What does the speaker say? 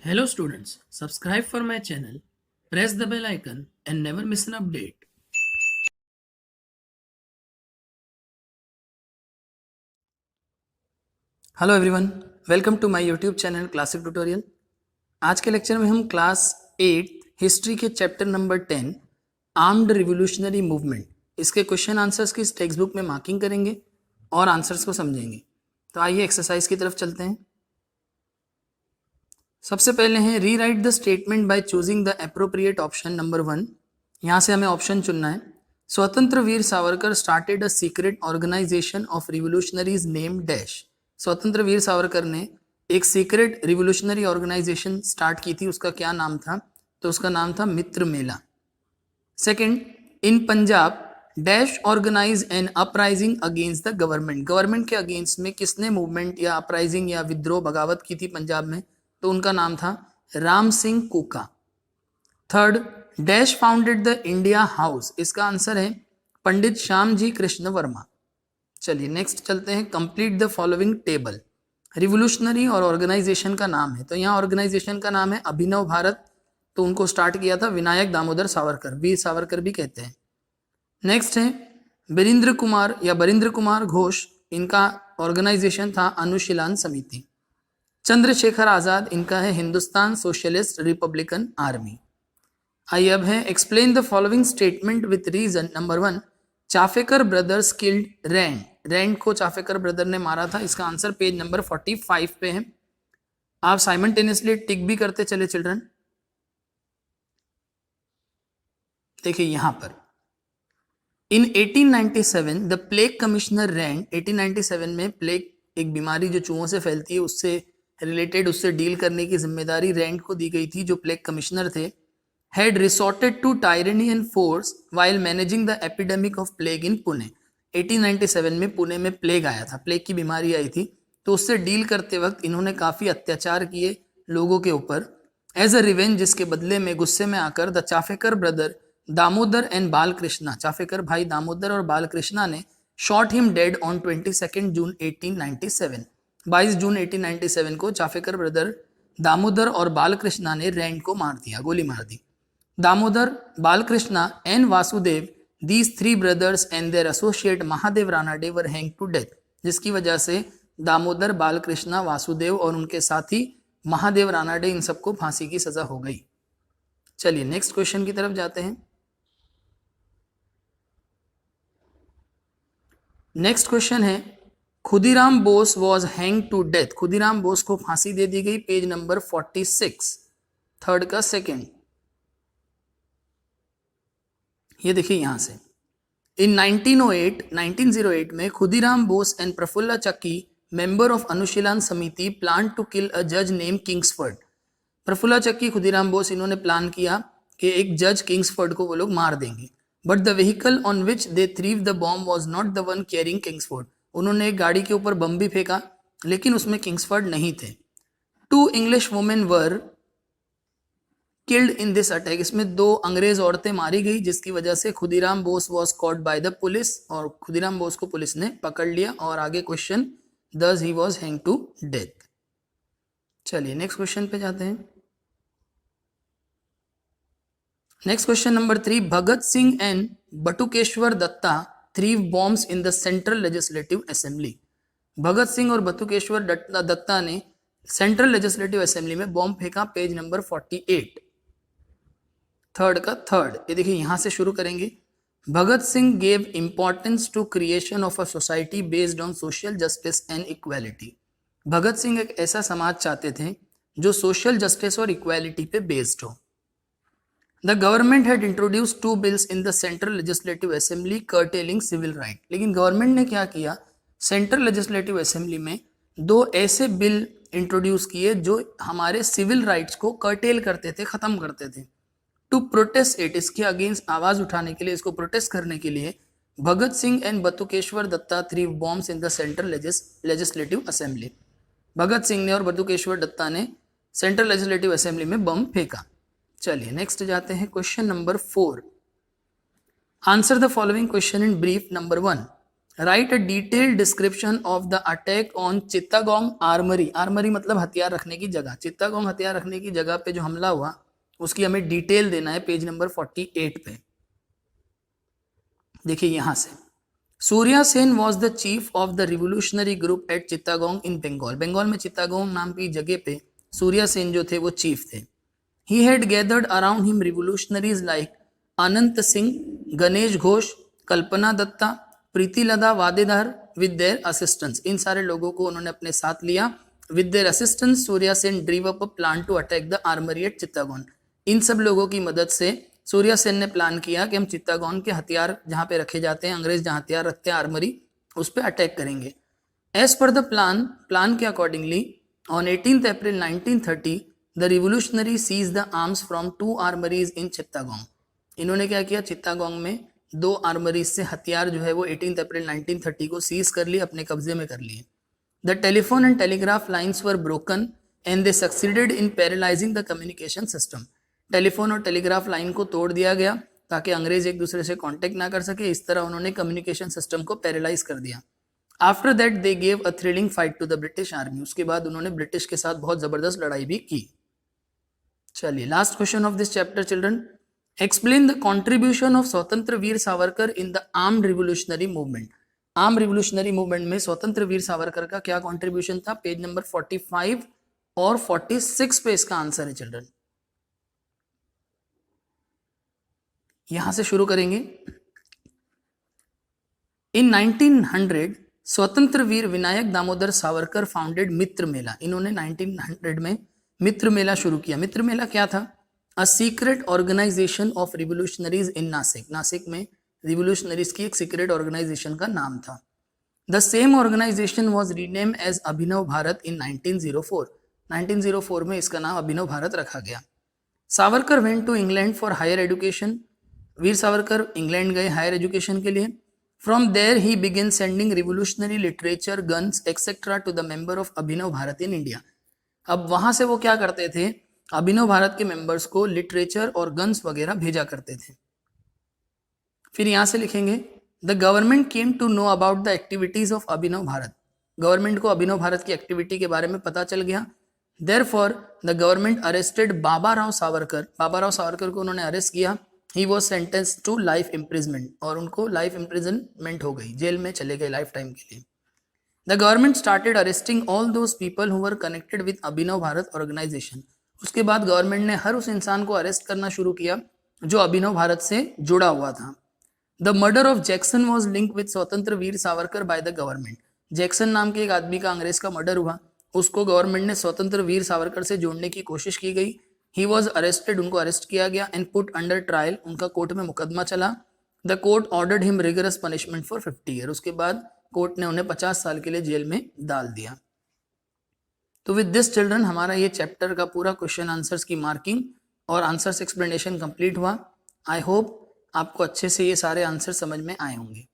Hello students, subscribe for my channel, press the bell icon and never miss an update. Hello everyone, welcome to my YouTube channel classic tutorial. आज के lecture में हम class 8 history के chapter number 10 armed revolutionary movement इसके question answers की text book में marking करेंगे और आंसर्स को समझेंगे। तो आइए एक्सरसाइज की तरफ चलते हैं। सबसे पहले है rewrite the statement by choosing the appropriate option number 1। यहाँ से हमें ऑप्शन चुनना है। Swatantra Veer Savarkar started a secret organisation of revolutionaries name dash. Swatantra Veer Savarkar ने एक सीक्रेट रिवोल्यूशनरी ऑर्गेनाइजेशन स्टार्ट की थी, उसका क्या नाम था? तो उसका नाम था Mitra Mela. Second, in Punjab dash organise an uprising against the government. Government के अगेंस्ट में किसने मूवमेंट या अपराइजिंग या विद्रोह बगावत की थी पंजाब में? तो उनका नाम था Ram Singh Kuka. Third, dash founded the India House. इसका आंसर है पंडित श्याम जी कृष्ण वर्मा। चलिए नेक्स्ट चलते हैं। Complete the following table. Revolutionary और ऑर्गेनाइजेशन का नाम है, तो यहाँ ऑर्गेनाइजेशन का नाम है अभिनव भारत, तो उनको स्टार्ट किया था विनायक दामोदर सावरकर, वीर सावरकर भी कहते हैं। नेक्स्ट है बरिंद्र कुमार या बरिंद्र कुमार घोष, इनका ऑर्गेनाइजेशन था अनुशीलन समिति। चंद्रशेखर आजाद, इनका है हिंदुस्तान सोशलिस्ट रिपब्लिकन आर्मी। आइए अब है explain the following statement with reason. Number 1, Chapekar brothers killed Rand. Rand को चाफेकर ब्रदर ने मारा था। इसका आंसर पेज नंबर 45 पे है। आप साइमल्टेनियसली टिक भी करते चले चिल्ड्रन। देखिए यहां पर इन 1897 द प्लेग कमिश्नर रैंड, 1897 में प्लेग एक बीमारी जो चूहों से फैलती है उससे रिलेटेड, उससे डील करने की जिम्मेदारी रैंड को दी गई थी, जो प्लेग कमिश्नर थे। had resorted to tyranny and force while managing the epidemic of plague in Pune। 1897 में पुणे में प्लेग आया था, प्लेग की बीमारी आई थी, तो उससे डील करते वक्त इन्होंने काफ़ी अत्याचार किए लोगों के ऊपर। एज अ रिवेंज, जिसके बदले में गुस्से में आकर the Chapekar brother Damodar and Balkrishna, Chapekar भाई दामोदर और बालकृष्णा ने शॉट हिम डेड ऑन 22 जून 1897। 22 जून 1897 को चाफेकर ब्रदर दामोदर और बालकृष्णा ने रैंड को मार दिया, गोली मार दी। Damodar, Balkrishna and Vasudev, these three brothers and their associate Mahadev Ranade were hanged to death, जिसकी वजह से दामोदर, बालकृष्णा, वासुदेव और उनके साथी महादेव रानाडे, इन सबको फांसी की सजा हो गई। चलिए नेक्स्ट क्वेश्चन की तरफ जाते हैं। नेक्स्ट क्वेश्चन है Khudiram Bose was hang to death. Khudiram Bose को फांसी दे दी गई, पेज नंबर 46, थर्ड का सेकेंड। ये देखिए यहां से इन 1908 में खुदीराम बोस एंड प्रफुल्ला चक्की, मेंबर ऑफ अनुशीलन समिति, प्लान टू किल अ जज नेम किंग्सफोर्ड। प्रफुल्ला चक्की, खुदीराम बोस, इन्होंने प्लान किया कि एक जज किंग्सफोर्ड को वो लोग मार देंगे। But the vehicle on which they threw the bomb was not the one carrying Kingsford. उन्होंने एक गाड़ी के ऊपर बम भी फेंका, लेकिन उसमें किंग्सफोर्ड नहीं थे। 2 English women were killed in this attack. इसमें 2 अंग्रेज औरतें मारी गई, जिसकी वजह से Khudiram Bose was caught by the police, और खुदीराम बोस को पुलिस ने पकड़ लिया। और आगे question, thus he was hang to death. चलिए नेक्स्ट क्वेश्चन पे जाते हैं। Next question number 3, Bhagat Singh and Batukeshwar Dutta threw bombs in the central legislative Assembly. Bhagat Singh और बटुकेश्वर दत्ता ने सेंट्रल लेजिस्लेटिव असेंबली में बॉम्ब फेंका, पेज नंबर 48, थर्ड का थर्ड। ये देखिए यहां से शुरू करेंगे। Bhagat Singh gave importance to creation of a society based on social justice and equality. भगत सिंह एक ऐसा समाज चाहते थे जो सोशल जस्टिस और इक्वालिटी पे बेस्ड हो। The government had introduced 2 bills in the central legislative assembly curtailing civil right. लेकिन गवर्नमेंट ने क्या किया, सेंट्रल लेजिस्लेटिव असेंबली में 2 ऐसे बिल इंट्रोड्यूस किए जो हमारे सिविल राइट्स को कर्टेल करते थे, खत्म करते थे। टू प्रोटेस्ट इट, इसके अगेंस्ट आवाज उठाने के लिए, इसको प्रोटेस्ट करने के लिए Bhagat Singh and Batukeshwar Dutta threw bombs in the central legislative Assembly. Bhagat Singh ने और बटुकेश्वर दत्ता ने सेंट्रल लेजिस्लेटिव असेंबली में बम फेंका। चलिए नेक्स्ट जाते हैं। Question number 4, answer the following question in brief. Number 1, right a detailed description of the attack on Chittagong armoury. Armoury मतलब हथियार रखने की जगह। चित्तागोंग हथियार रखने की जगह पे जो हमला हुआ उसकी हमें डिटेल देना है पेज नंबर 48 पे। देखिए यहां से, Surya Sen was the chief of the revolutionary group at Chittagong in Bengal. Bengal में चित्तागोंग नाम की जगह पे सूर्या सेन जो थे वो चीफ थे। He had gathered around him revolutionaries like Anant Singh, Ganesh Ghosh, Kalpana Dutta, Preeti Lata Waddedar with their assistance. इन सारे लोगों को उन्होंने अपने साथ लिया। With their assistance Surya Sen drew up a plan to attack the armoury at Chittagong. इन सब लोगों की मदद से सूर्या सेन ने प्लान किया कि हम चित्तागोंग के हथियार जहां पे रखे जाते हैं, अंग्रेज जहां हथियार रखते हैं आर्मरी, उस पर अटैक करेंगे। एज पर द प्लान के accordingly on 18 April 1930 the revolutionary seized the arms from 2 armouries in Chittagong. इन्होंने क्या किया, चित्तागोंग में 2 आर्मरीज से हथियार जो है वो 18 अप्रैल 1930 को सीज कर लिए, अपने कब्जे में कर लिए। The telephone and telegraph lines were broken and they succeeded in paralysing the communication system. Telephone और टेलीग्राफ लाइन को तोड़ दिया गया ताकि अंग्रेज एक दूसरे से कांटेक्ट ना कर सके। इस तरह उन्होंने कम्युनिकेशन सिस्टम को पैरालाइज कर दिया। After that they gave a thrilling fight to the British army. उसके बाद उन्होंने ब्रिटिश के साथ बहुत जबरदस्त लड़ाई भी की। चलिए last question of this chapter children, explain the contribution of Swatantra Veer Savarkar in the armed revolutionary movement. Arm revolutionary movement में स्वतंत्र वीर सावरकर का क्या कॉन्ट्रीब्यूशन था। पेज नंबर 45 और 46 पे इसका आंसर है चिल्ड्रन। यहां से शुरू करेंगे। इन 1900 स्वतंत्र वीर विनायक दामोदर सावरकर फाउंडेड मित्र मेला। इन्होंने 1900 में मित्र मेला शुरू किया। मित्र मेला क्या था, a secret organisation of revolutionaries in Nashik. Nashik में रिवोल्यूशनरीज की एक सीक्रेट ऑर्गेनाइजेशन का नाम था। The same organisation was rename as Abhinav Bharat in 1904। 1904 में इसका नाम अभिनव भारत रखा गया। Savarkar went to England for higher education. Veer Savarkar England गए हायर एजुकेशन के लिए। From there he began sending revolutionary literature, guns etcetera to the member of Abhinav Bharat in India. अब वहां से वो क्या करते थे, अभिनव भारत के मेंबर्स को लिटरेचर और गन्स वगैरह भेजा करते थे। फिर यहां से लिखेंगे, the government came to know about the activities of Abhinav Bharat. Government को अभिनव भारत की एक्टिविटी के बारे में पता चल गया। Therefore the government arrested Baba Rao Savarkar. Baba Rao Savarkar को उन्होंने अरेस्ट किया। He was sentenced to life imprisonment, और उनको लाइफ इम्प्रिजनमेंट हो गई, जेल में चले गए लाइफ टाइम के लिए। The government started arresting all those people who were connected with Abhinav Bharat organisation. उसके बाद गवर्नमेंट ने हर उस इंसान को अरेस्ट करना शुरू किया जो अभिनव भारत से जुड़ा हुआ था। The murder of Jackson was link with Swatantra Veer Savarkar by the government. Jackson नाम के एक आदमी का अंग्रेज का मर्डर हुआ, उसको गवर्नमेंट ने स्वतंत्र वीर सावरकर से जोड़ने की कोशिश की गई। ही वॉज अरेस्टेड, उनको अरेस्ट किया गया। एंड पुट अंडर ट्रायल, उनका कोर्ट में मुकदमा चला। The court ordered him rigorous punishment for 50 year. उसके बाद कोर्ट ने उन्हें 50 साल के लिए जेल में डाल दिया। तो विद दिस चिल्ड्रन हमारा ये चैप्टर का पूरा क्वेश्चन आंसर्स की मार्किंग और आंसर्स एक्सप्लेनेशन कंप्लीट हुआ। आई होप आपको अच्छे से ये सारे आंसर समझ में आए होंगे।